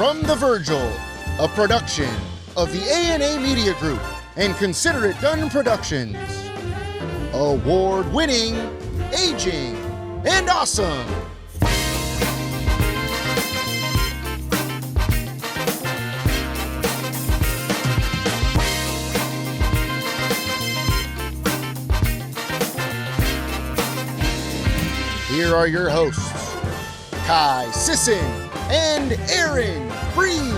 From the Virgil, a production of the A&A Media Group and Consider It Done Productions. Award-winning, aging, and awesome. Here are your hosts, Kai Sisson and Aaron Breen.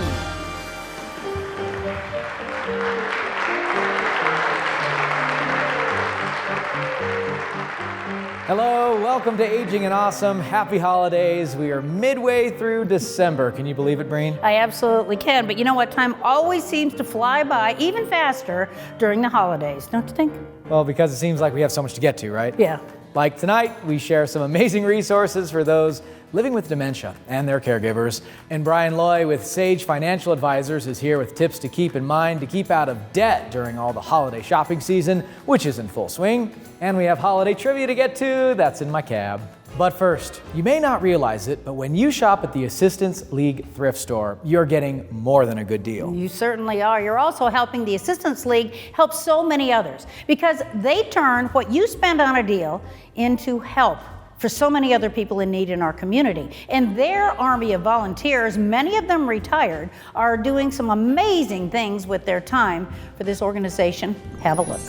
Hello, welcome to Aging and Awesome. Happy holidays. We are midway through December. Can you believe it, Breen? I absolutely can, but you know what? Time always seems to fly by, even faster, during the holidays, don't you think? Well, because it seems like we have so much to get to, right? Yeah. Like tonight, we share some amazing resources for those living with dementia and their caregivers. And Brian Loy with Sage Financial Advisors is here with tips to keep in mind to keep out of debt during all the holiday shopping season, which is in full swing. And we have holiday trivia to get to. That's in my cab. But first, you may not realize it, but when you shop at the Assistance League thrift store, you're getting more than a good deal. You certainly are. You're also helping the Assistance League help so many others because they turn what you spend on a deal into help for so many other people in need in our community. And their army of volunteers, many of them retired, are doing some amazing things with their time for this organization. Have a look.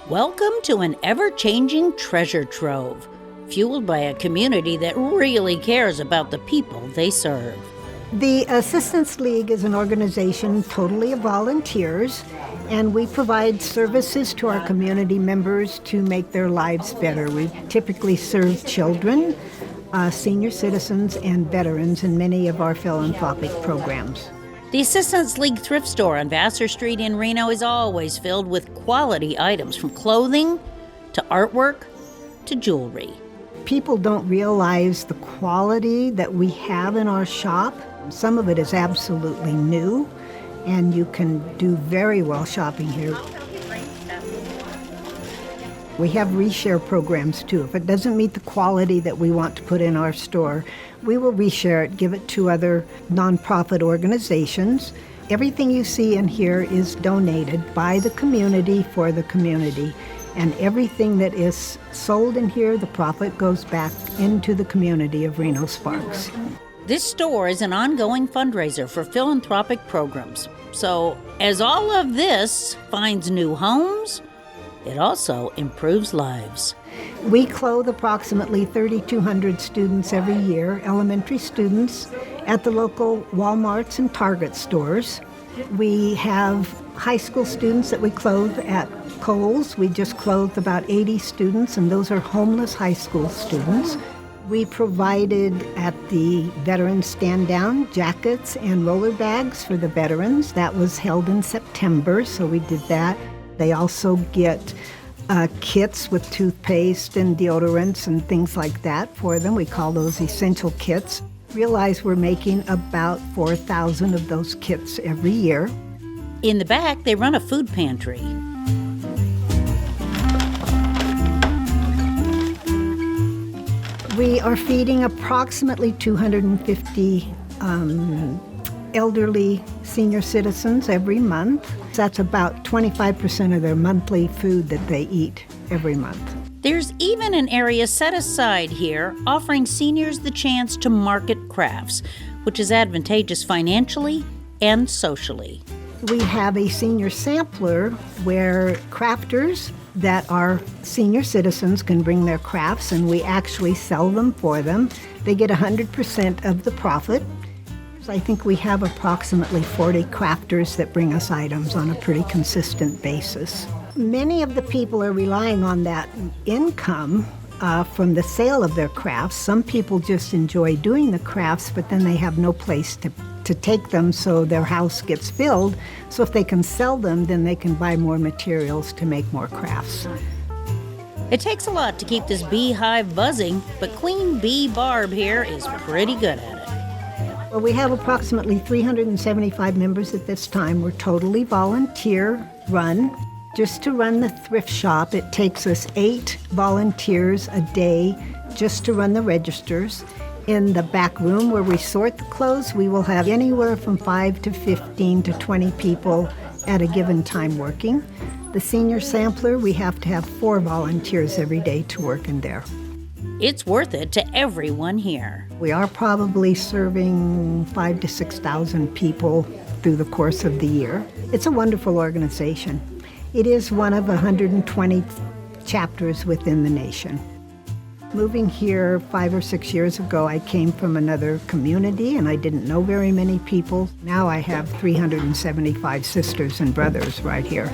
Welcome to an ever-changing treasure trove, fueled by a community that really cares about the people they serve. The Assistance League is an organization totally of volunteers, and we provide services to our community members to make their lives better. We typically serve children, senior citizens, and veterans in many of our philanthropic programs. The Assistance League thrift store on Vassar Street in Reno is always filled with quality items, from clothing to artwork to jewelry. People don't realize the quality that we have in our shop. Some of it is absolutely new, and you can do very well shopping here. We have reshare programs too. If it doesn't meet the quality that we want to put in our store, we will reshare it, give it to other nonprofit organizations. Everything you see in here is donated by the community for the community. And everything that is sold in here, the profit goes back into the community of Reno Sparks. This store is an ongoing fundraiser for philanthropic programs. So as all of this finds new homes, it also improves lives. We clothe approximately 3,200 students every year, elementary students, at the local Walmarts and Target stores. We have high school students that we clothe at Kohl's. We just clothed about 80 students, and those are homeless high school students. We provided at the Veterans Stand Down jackets and roller bags for the veterans. That was held in September, so we did that. They also get kits with toothpaste and deodorants and things like that for them. We call those essential kits. Realize we're making about 4,000 of those kits every year. In the back, they run a food pantry. We are feeding approximately 250 elderly senior citizens every month. That's about 25% of their monthly food that they eat every month. There's even an area set aside here offering seniors the chance to market crafts, which is advantageous financially and socially. We have a senior sampler where crafters that are senior citizens can bring their crafts, and we actually sell them for them. They get 100% of the profit. I think we have approximately 40 crafters that bring us items on a pretty consistent basis. Many of the people are relying on that income from the sale of their crafts. Some people just enjoy doing the crafts, but then they have no place to take them, so their house gets filled. So if they can sell them, then they can buy more materials to make more crafts. It takes a lot to keep this beehive buzzing, but Queen Bee Barb here is pretty good at it. Well, we have approximately 375 members at this time. We're totally volunteer run. Just to run the thrift shop, it takes us 8 volunteers a day just to run the registers. In the back room where we sort the clothes, we will have anywhere from 5 to 15 to 20 people at a given time working. The senior sampler, we have to have 4 volunteers every day to work in there. It's worth it to everyone here. We are probably serving 5,000 to 6,000 people through the course of the year. It's a wonderful organization. It is one of 120 chapters within the nation. Moving here 5 or 6 years ago, I came from another community and I didn't know very many people. Now I have 375 sisters and brothers right here.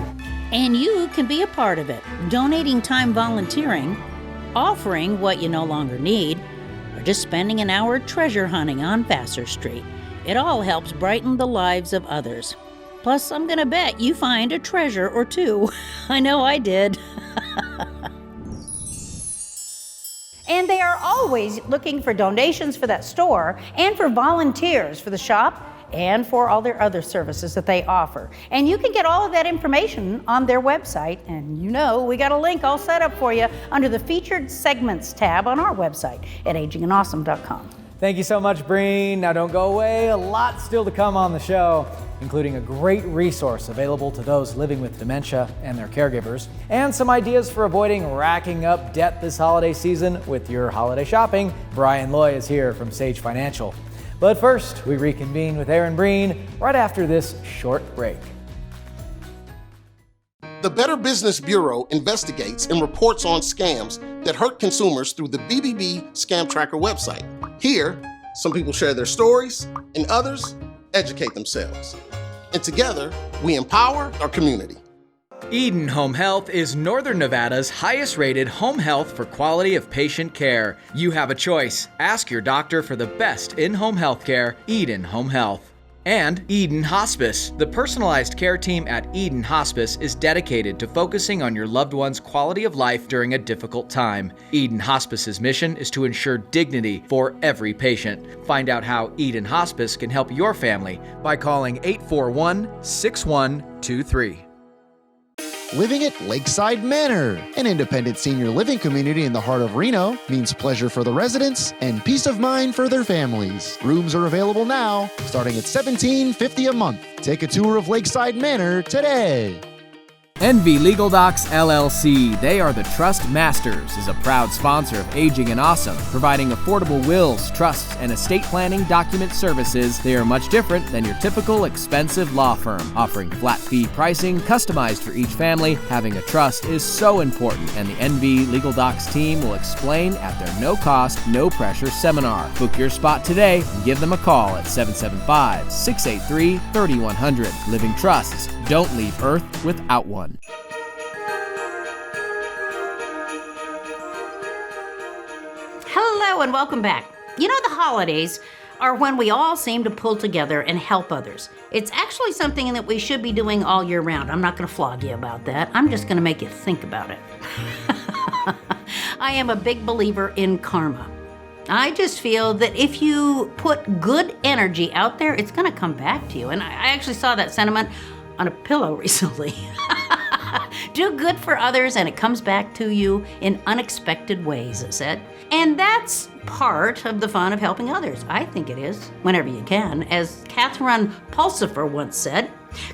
And you can be a part of it, donating time volunteering, offering what you no longer need, or just spending an hour treasure hunting on Vassar Street. It all helps brighten the lives of others. Plus, I'm gonna bet you find a treasure or two. I know I did. And they are always looking for donations for that store and for volunteers for the shop and for all their other services that they offer. And you can get all of that information on their website. And you know, we got a link all set up for you under the Featured Segments tab on our website at agingandawesome.com. Thank you so much, Breen. Now don't go away. A lot still to come on the show, including a great resource available to those living with dementia and their caregivers, and some ideas for avoiding racking up debt this holiday season with your holiday shopping. Brian Loy is here from Sage Financial. But first, we reconvene with Aaron Breen right after this short break. The Better Business Bureau investigates and reports on scams that hurt consumers through the BBB Scam Tracker website. Here, some people share their stories and others educate themselves. And together, we empower our community. Eden Home Health is Northern Nevada's highest rated home health for quality of patient care. You have a choice. Ask your doctor for the best in-home health care, Eden Home Health. And Eden Hospice. The personalized care team at Eden Hospice is dedicated to focusing on your loved one's quality of life during a difficult time. Eden Hospice's mission is to ensure dignity for every patient. Find out how Eden Hospice can help your family by calling 841-6123. Living at Lakeside Manor, an independent senior living community in the heart of Reno, means pleasure for the residents and peace of mind for their families. Rooms are available now, starting at $17.50 a month. Take a tour of Lakeside Manor today. NV Legal Docs LLC, they are the Trust Masters, is a proud sponsor of Aging and Awesome, providing affordable wills, trusts, and estate planning document services. They are much different than your typical expensive law firm, offering flat fee pricing customized for each family. Having a trust is so important, and the NV Legal Docs team will explain at their no-cost, no-pressure seminar. Book your spot today and give them a call at 775-683-3100. Living trusts. Don't leave Earth without one. Hello and welcome back. You know, the holidays are when we all seem to pull together and help others. It's actually something that we should be doing all year round. I'm not going to flog you about that. I'm just going to make you think about it. I am a big believer in karma. I just feel that if you put good energy out there, it's going to come back to you. And I actually saw that sentiment on a pillow recently. Do good for others and it comes back to you in unexpected ways, it said. And that's part of the fun of helping others. I think it is, whenever you can. As Catherine Pulsifer once said,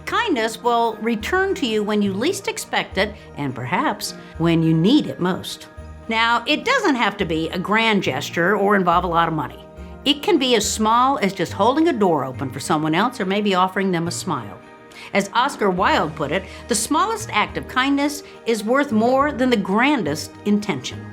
kindness will return to you when you least expect it and perhaps when you need it most. Now, it doesn't have to be a grand gesture or involve a lot of money. It can be as small as just holding a door open for someone else or maybe offering them a smile. As Oscar Wilde put it, the smallest act of kindness is worth more than the grandest intention.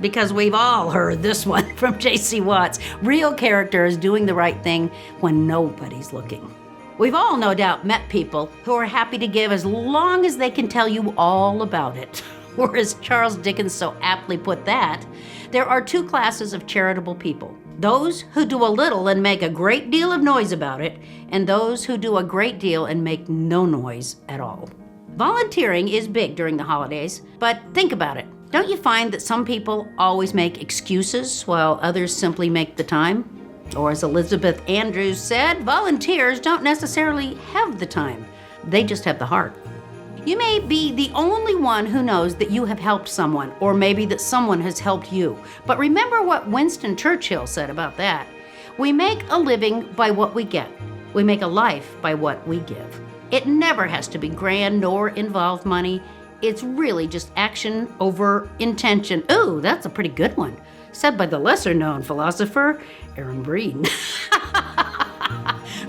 Because we've all heard this one from J.C. Watts. Real character is doing the right thing when nobody's looking. We've all no doubt met people who are happy to give as long as they can tell you all about it. Or as Charles Dickens so aptly put that, there are two classes of charitable people. Those who do a little and make a great deal of noise about it, and those who do a great deal and make no noise at all. Volunteering is big during the holidays, but think about it. Don't you find that some people always make excuses while others simply make the time? Or as Elizabeth Andrews said, volunteers don't necessarily have the time. They just have the heart. You may be the only one who knows that you have helped someone, or maybe that someone has helped you. But remember what Winston Churchill said about that. We make a living by what we get. We make a life by what we give. It never has to be grand nor involve money. It's really just action over intention. Ooh, that's a pretty good one. Said by the lesser-known philosopher, Aaron Breen.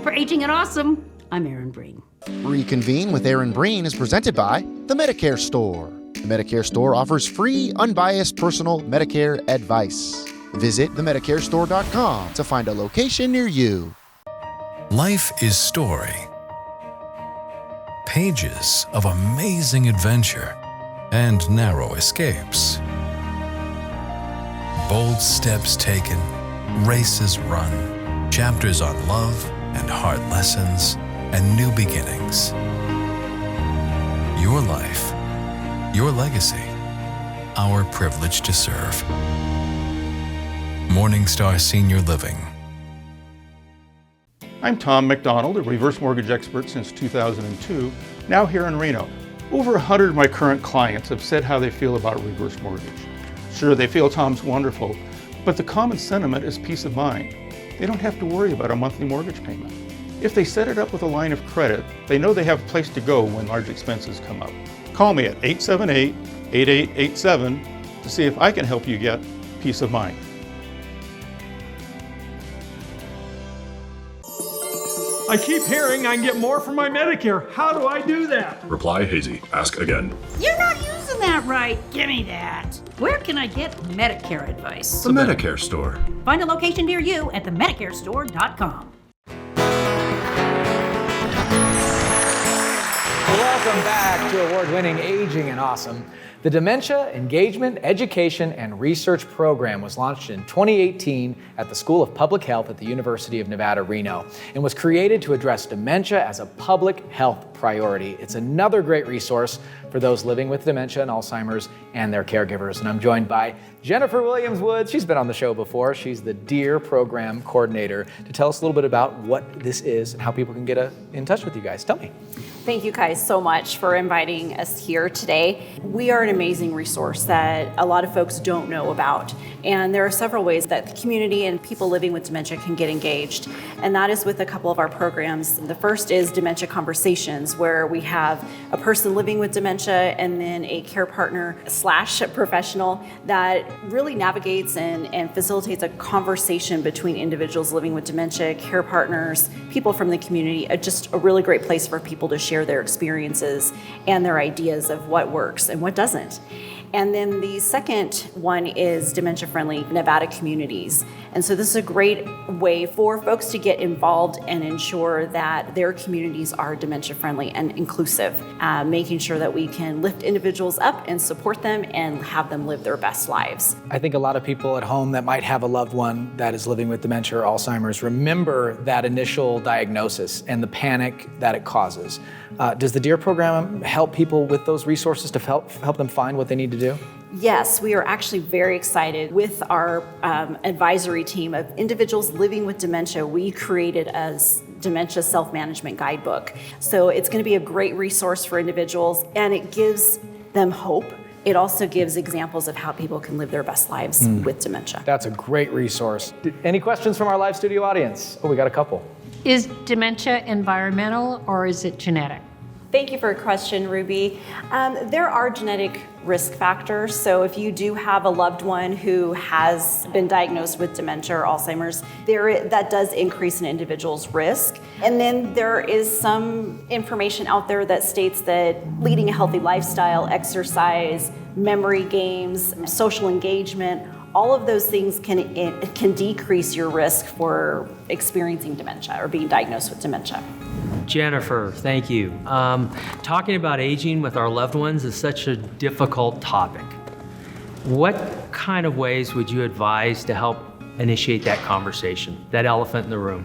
For Aging and Awesome, I'm Aaron Breen. Reconvene with Aaron Breen is presented by The Medicare Store. The Medicare Store offers free, unbiased personal Medicare advice. Visit themedicarestore.com to find a location near you. Life is story. Pages of amazing adventure and narrow escapes. Bold steps taken, races run, chapters on love and hard lessons and new beginnings. Your life, your legacy, our privilege to serve. Morningstar Senior Living. I'm Tom McDonald, a reverse mortgage expert since 2002, now here in Reno. Over 100 of my current clients have said how they feel about reverse mortgage. Sure, they feel Tom's wonderful, but the common sentiment is peace of mind. They don't have to worry about a monthly mortgage payment. If they set it up with a line of credit, they know they have a place to go when large expenses come up. Call me at 878-8887 to see if I can help you get peace of mind. I keep hearing I can get more from my Medicare. How do I do that? Reply hazy. Ask again. You're not using that right. Give me that. Where can I get Medicare advice? The Medicare Store. Find a location near you at themedicarestore.com. Welcome back to award-winning Aging and Awesome. The Dementia Engagement, Education, and Research Program was launched in 2018 at the School of Public Health at the University of Nevada, Reno, and was created to address dementia as a public health priority. It's another great resource for those living with dementia and Alzheimer's and their caregivers. And I'm joined by Jennifer Williams-Woods. She's been on the show before. She's the DEAR Program Coordinator, to tell us a little bit about what this is and how people can get in touch with you guys. Tell me. Thank you guys so much for inviting us here today. We are an amazing resource that a lot of folks don't know about. And there are several ways that the community and people living with dementia can get engaged. And that is with a couple of our programs. The first is Dementia Conversations, where we have a person living with dementia and then a care partner / professional that really navigates and facilitates a conversation between individuals living with dementia, care partners, people from the community. Just a really great place for people to share their experiences and their ideas of what works and what doesn't. And then the second one is dementia-friendly Nevada communities. And so this is a great way for folks to get involved and ensure that their communities are dementia-friendly and inclusive, making sure that we can lift individuals up and support them and have them live their best lives. I think a lot of people at home that might have a loved one that is living with dementia or Alzheimer's remember that initial diagnosis and the panic that it causes. Does the DEAR program help people with those resources to help them find what they need to do? Yes, we are actually very excited. With our advisory team of individuals living with dementia, we created a dementia self-management guidebook. So it's going to be a great resource for individuals, and it gives them hope. It also gives examples of how people can live their best lives with dementia. That's a great resource. Any questions from our live studio audience? Oh, we got a couple. Is dementia environmental or is it genetic? Thank you for your question, Ruby. There are genetic risk factors. So if you do have a loved one who has been diagnosed with dementia or Alzheimer's, that does increase an individual's risk. And then there is some information out there that states that leading a healthy lifestyle, exercise, memory games, social engagement, all of those things can decrease your risk for experiencing dementia or being diagnosed with dementia. Jennifer, thank you. Talking about aging with our loved ones is such a difficult topic. What kind of ways would you advise to help initiate that conversation, that elephant in the room?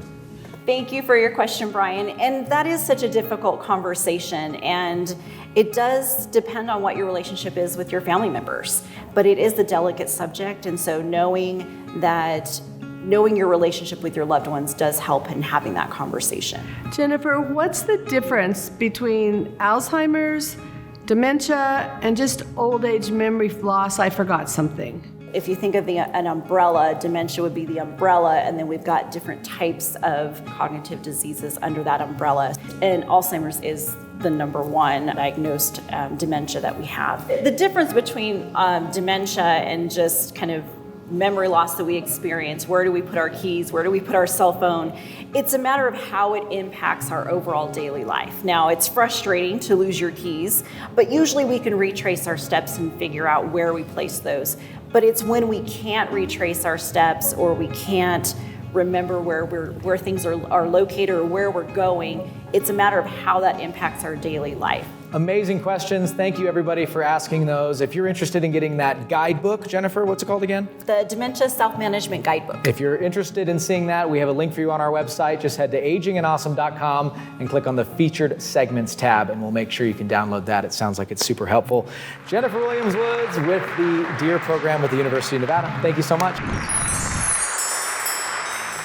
Thank you for your question, Brian. And that is such a difficult conversation, and it does depend on what your relationship is with your family members. But it is a delicate subject, and so knowing that knowing your relationship with your loved ones does help in having that conversation. Jennifer, what's the difference between Alzheimer's, dementia, and just old age memory loss? I forgot something. If you think of an umbrella, dementia would be the umbrella, and then we've got different types of cognitive diseases under that umbrella. And Alzheimer's is the number one diagnosed dementia that we have. The difference between dementia and just kind of memory loss that we experience, where do we put our keys, where do we put our cell phone, it's a matter of how it impacts our overall daily life. Now, it's frustrating to lose your keys, but usually we can retrace our steps and figure out where we place those. But it's when we can't retrace our steps or we can't remember where things are located or where we're going, it's a matter of how that impacts our daily life. Amazing questions. Thank you, everybody, for asking those. If you're interested in getting that guidebook, Jennifer, what's it called again? The Dementia Self-Management Guidebook. If you're interested in seeing that, we have a link for you on our website. Just head to agingandawesome.com and click on the Featured Segments tab, and we'll make sure you can download that. It sounds like it's super helpful. Jennifer Williams-Woods with the DEAR program with the University of Nevada. Thank you so much.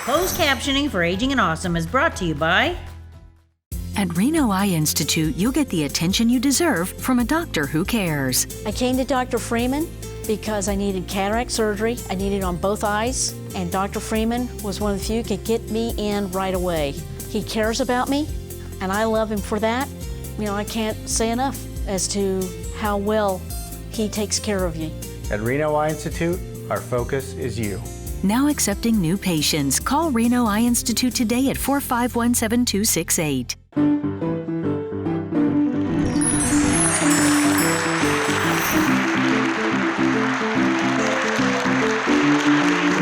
Closed captioning for Aging and Awesome is brought to you by... At Reno Eye Institute, you'll get the attention you deserve from a doctor who cares. I came to Dr. Freeman because I needed cataract surgery. I needed it on both eyes, and Dr. Freeman was one of the few who could get me in right away. He cares about me, and I love him for that. You know, I can't say enough as to how well he takes care of you. At Reno Eye Institute, our focus is you. Now accepting new patients. Call Reno Eye Institute today at 451-7268.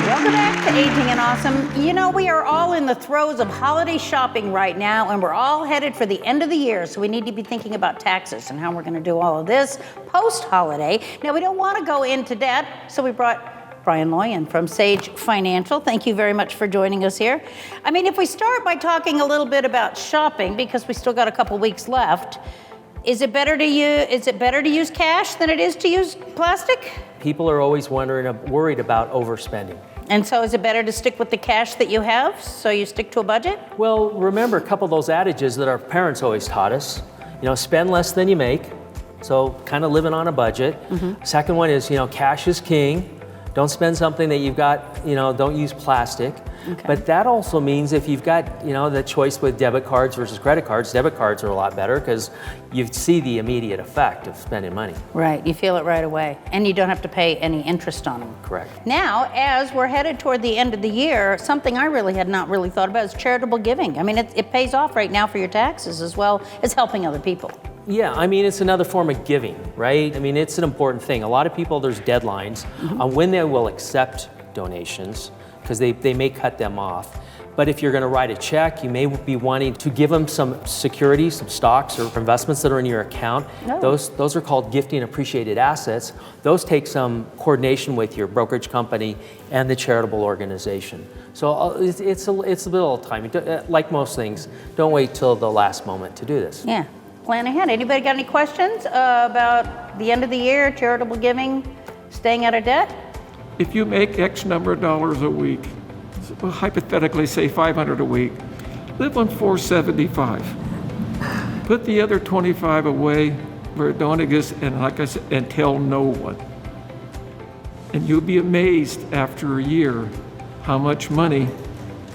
Welcome back to Aging and Awesome. You know, we are all in the throes of holiday shopping right now, and we're all headed for the end of the year, so we need to be thinking about taxes and how we're going to do all of this post-holiday. Now, we don't want to go into debt, so we brought Brian Loy from Sage Financial. Thank you very much for joining us here. I mean, if we start by talking a little bit about shopping, because we still got a couple weeks left, is it better to use cash than it is to use plastic? People are always worried about overspending. And so is it better to stick with the cash that you have, so you stick to a budget? Well, remember a couple of those adages that our parents always taught us. You know, spend less than you make, so kind of living on a budget. Mm-hmm. Second one is, cash is king. Don't spend something that you've got, don't use plastic. Okay. But that also means if you've got, the choice with debit cards versus credit cards, debit cards are a lot better because you see the immediate effect of spending money. Right, you feel it right away. And you don't have to pay any interest on them. Correct. Now, as we're headed toward the end of the year, something I really had not really thought about is charitable giving. I mean, it pays off right now for your taxes as well as helping other people. Yeah, I mean, it's another form of giving, right? I mean, it's an important thing. A lot of people, there's deadlines on when they will accept donations because they may cut them off. But if you're going to write a check, you may be wanting to give them some securities, some stocks or investments that are in your account. No. Those are called gifting appreciated assets. Those take some coordination with your brokerage company and the charitable organization. So it's a little time. Like most things, don't wait till the last moment to do this. Yeah. Plan ahead. Anybody got any questions about the end of the year, charitable giving, staying out of debt? If you make X number of dollars a week, hypothetically say $500 a week, live on $475. Put the other $25 away where it don't exist, and like I said, and tell no one. And you'll be amazed after a year how much money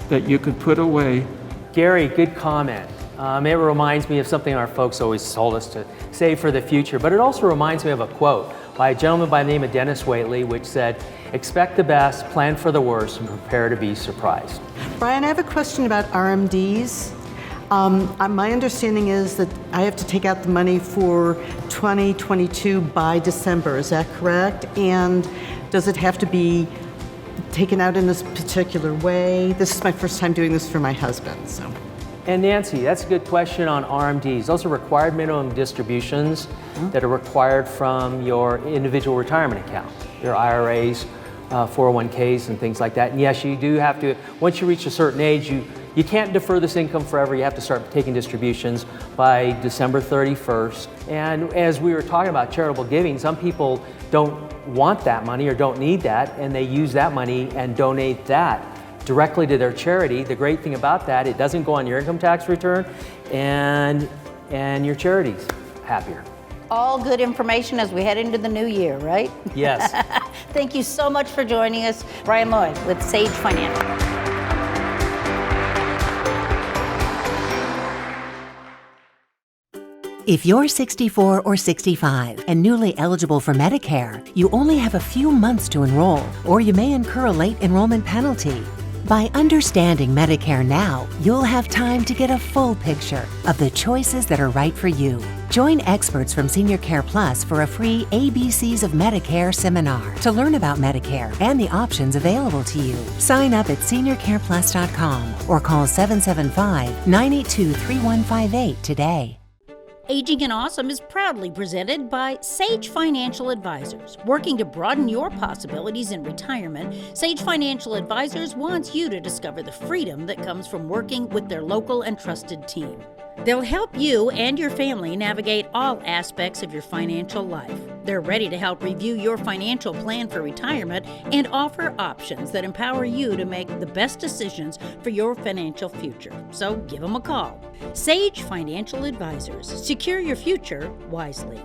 that you can put away. Gary, good comment. It reminds me of something our folks always told us to save for the future, but it also reminds me of a quote by a gentleman by the name of Dennis Waitley, which said, "Expect the best, plan for the worst, and prepare to be surprised." Brian, I have a question about RMDs. My understanding is that I have to take out the money for 2022 by December, is that correct? And does it have to be taken out in this particular way? This is my first time doing this for my husband, so. And Nancy, that's a good question on RMDs. Those are required minimum distributions that are required from your individual retirement account, your IRAs, 401ks, and things like that. And yes, you do have to, once you reach a certain age, you can't defer this income forever. You have to start taking distributions by December 31st. And as we were talking about charitable giving, some people don't want that money or don't need that, and they use that money and donate that directly to their charity. The great thing about that, it doesn't go on your income tax return, and your charity's happier. All good information as we head into the new year, right? Yes. Thank you so much for joining us, Brian Lloyd with Sage Financial. If you're 64 or 65 and newly eligible for Medicare, you only have a few months to enroll, or you may incur a late enrollment penalty. By understanding Medicare now, you'll have time to get a full picture of the choices that are right for you. Join experts from Senior Care Plus for a free ABCs of Medicare seminar to learn about Medicare and the options available to you. Sign up at seniorcareplus.com or call 775-982-3158 today. Aging and Awesome is proudly presented by Sage Financial Advisors. Working to broaden your possibilities in retirement, Sage Financial Advisors wants you to discover the freedom that comes from working with their local and trusted team. They'll help you and your family navigate all aspects of your financial life. They're ready to help review your financial plan for retirement and offer options that empower you to make the best decisions for your financial future. So give them a call. Sage Financial Advisors. Secure your future wisely.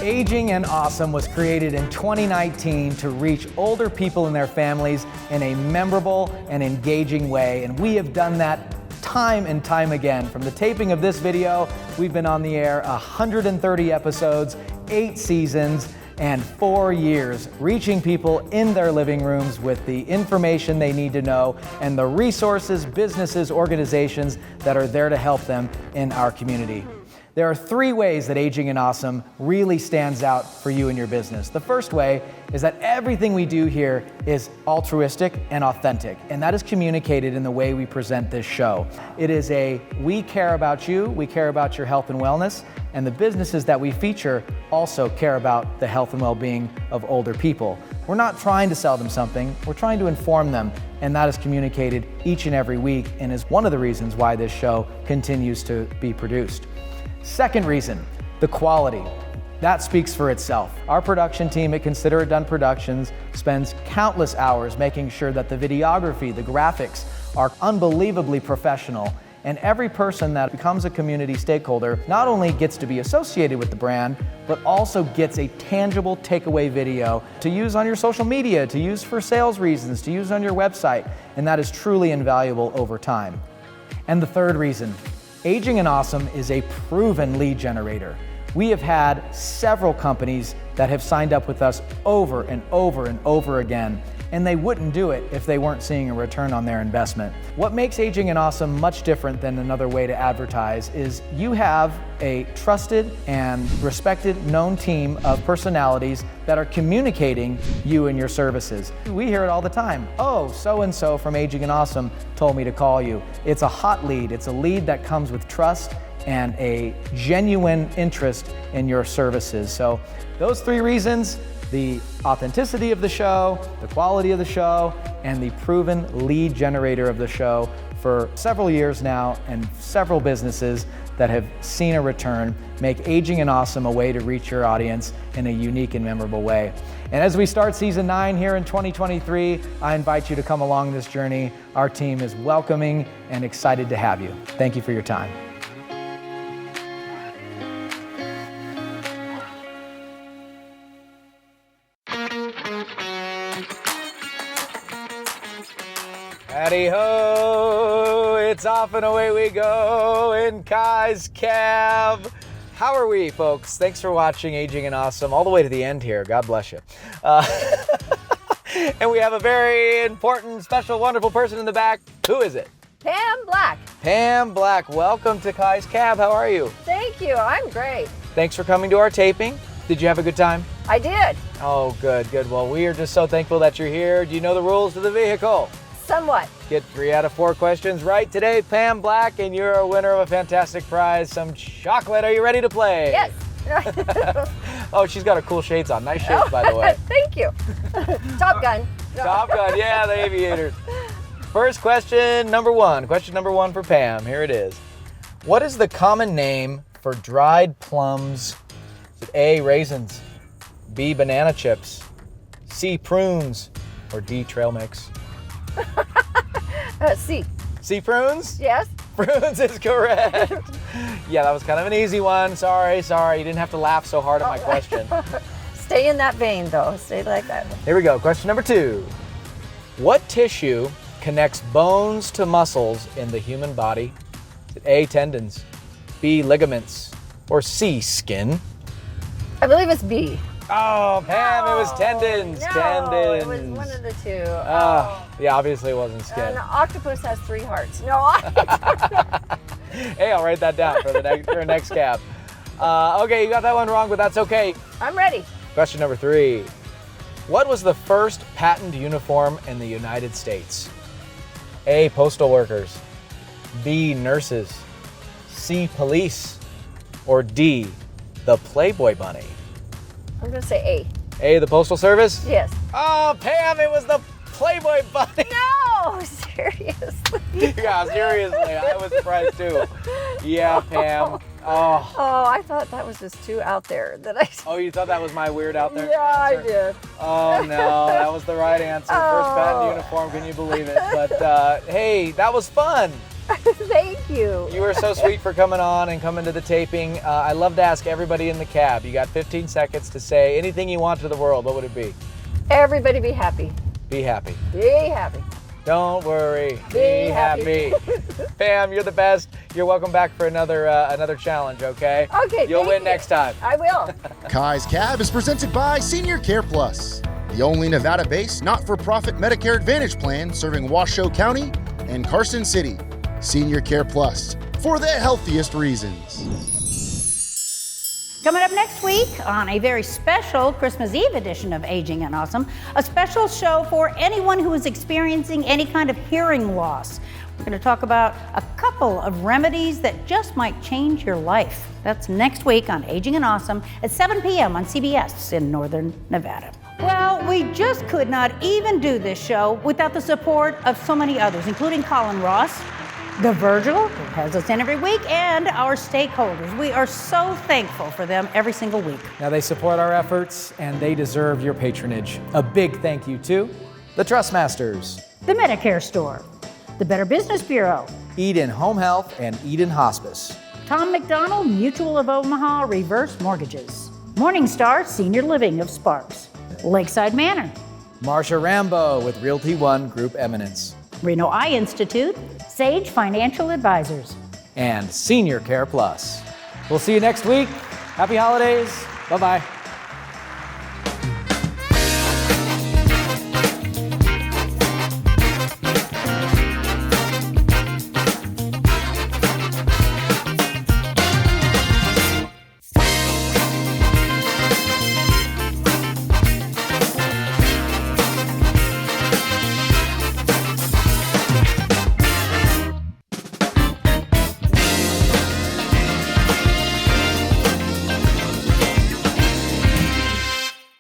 Aging and Awesome was created in 2019 to reach older people and their families in a memorable and engaging way, and we have done that time and time again. From the taping of this video, we've been on the air 130 episodes, 8 seasons, and 4 years, reaching people in their living rooms with the information they need to know and the resources, businesses, organizations that are there to help them in our community. There are 3 ways that Aging and Awesome really stands out for you and your business. The first way is that everything we do here is altruistic and authentic, and that is communicated in the way we present this show. It is we care about you, we care about your health and wellness, and the businesses that we feature also care about the health and well-being of older people. We're not trying to sell them something, we're trying to inform them, and that is communicated each and every week and is one of the reasons why this show continues to be produced. Second reason, the quality. That speaks for itself. Our production team at Consider It Done Productions spends countless hours making sure that the videography, the graphics are unbelievably professional, and every person that becomes a community stakeholder not only gets to be associated with the brand, but also gets a tangible takeaway video to use on your social media, to use for sales reasons, to use on your website, and that is truly invaluable over time. And the third reason, Aging and Awesome is a proven lead generator. We have had several companies that have signed up with us over and over and over again, and they wouldn't do it if they weren't seeing a return on their investment. What makes Aging and Awesome much different than another way to advertise is you have a trusted and respected, known team of personalities that are communicating you and your services. We hear it all the time. Oh, so-and-so from Aging and Awesome told me to call you. It's a hot lead. It's a lead that comes with trust and a genuine interest in your services. So those 3 reasons, the authenticity of the show, the quality of the show, and the proven lead generator of the show for several years now, and several businesses that have seen a return, make Aging and Awesome a way to reach your audience in a unique and memorable way. And as we start season 9 here in 2023, I invite you to come along this journey. Our team is welcoming and excited to have you. Thank you for your time. Howdy ho, it's off and away we go in Kai's cab. How are we, folks? Thanks for watching Aging and Awesome all the way to the end here. God bless you. And we have a very important, special, wonderful person in the back. Who is it? Pam Black. Pam Black, welcome to Kai's cab. How are you? Thank you, I'm great. Thanks for coming to our taping. Did you have a good time? I did. Oh, good, good. Well, we are just so thankful that you're here. Do you know the rules to the vehicle? Somewhat. Get 3 out of 4 questions right today, Pam Black, and you're a winner of a fantastic prize, some chocolate. Are you ready to play? Yes. Oh, she's got her cool shades on. Nice shades, by the way. Thank you. Top Gun. Top Gun, yeah, the aviators. First question, number 1. Question number 1 for Pam. Here it is. What is the common name for dried plums? Is it A, raisins, B, banana chips, C, prunes, or D, trail mix? C. C, prunes? Yes. Prunes is correct. Yeah, that was kind of an easy one. Sorry. You didn't have to laugh so hard at my question. Stay in that vein, though. Stay like that. Here we go. Question number 2. What tissue connects bones to muscles in the human body? Is it A, tendons, B, ligaments, or C, skin? I believe it's B. Oh, Pam, it was tendons. No, Tendons. it was one of the two. Yeah, obviously it wasn't skin. An octopus has 3 hearts. No, Hey, I'll write that down for the next cab. Okay, you got that one wrong, but that's okay. I'm ready. Question number 3. What was the first patent uniform in the United States? A, postal workers, B, nurses, C, police, or D, the Playboy Bunny? I'm going to say A. A, the Postal Service? Yes. Oh, Pam, it was the Playboy Bunny. No, seriously. Yeah, seriously, I was surprised too. Yeah, Pam. Oh. Oh, I thought that was just too out there. Oh, you thought that was my weird out there? Yeah, I answer? did. Oh no, that was the right answer. First patent uniform, can you believe it? But hey, that was fun. Thank you. You were so sweet for coming on and coming to the taping. I love to ask everybody in the cab. You got 15 seconds to say anything you want to the world. What would it be? Everybody be happy. Be happy. Be happy. Don't worry. Be happy. Pam, you're the best. You're welcome back for another challenge, okay? Okay, You'll win you. next time. I will. Kai's Cab is presented by Senior Care Plus, the only Nevada-based not-for-profit Medicare Advantage plan serving Washoe County and Carson City. Senior Care Plus, for the healthiest reasons. Coming up next week on a very special Christmas Eve edition of Aging and Awesome, a special show for anyone who is experiencing any kind of hearing loss. We're going to talk about a couple of remedies that just might change your life. That's next week on Aging and Awesome at 7 p.m. on CBS in Northern Nevada. Well, we just could not even do this show without the support of so many others, including Colin Ross, The Virgil, who has us in every week, and our stakeholders. We are so thankful for them every single week. Now, they support our efforts, and they deserve your patronage. A big thank you to the Trustmasters, The Medicare Store, the Better Business Bureau, Eden Home Health, and Eden Hospice, Tom McDonald, Mutual of Omaha Reverse Mortgages, Morningstar Senior Living of Sparks, Lakeside Manor, Marsha Rambo with Realty One Group Eminence, Reno Eye Institute, Sage Financial Advisors, and Senior Care Plus. We'll see you next week. Happy holidays. Bye-bye.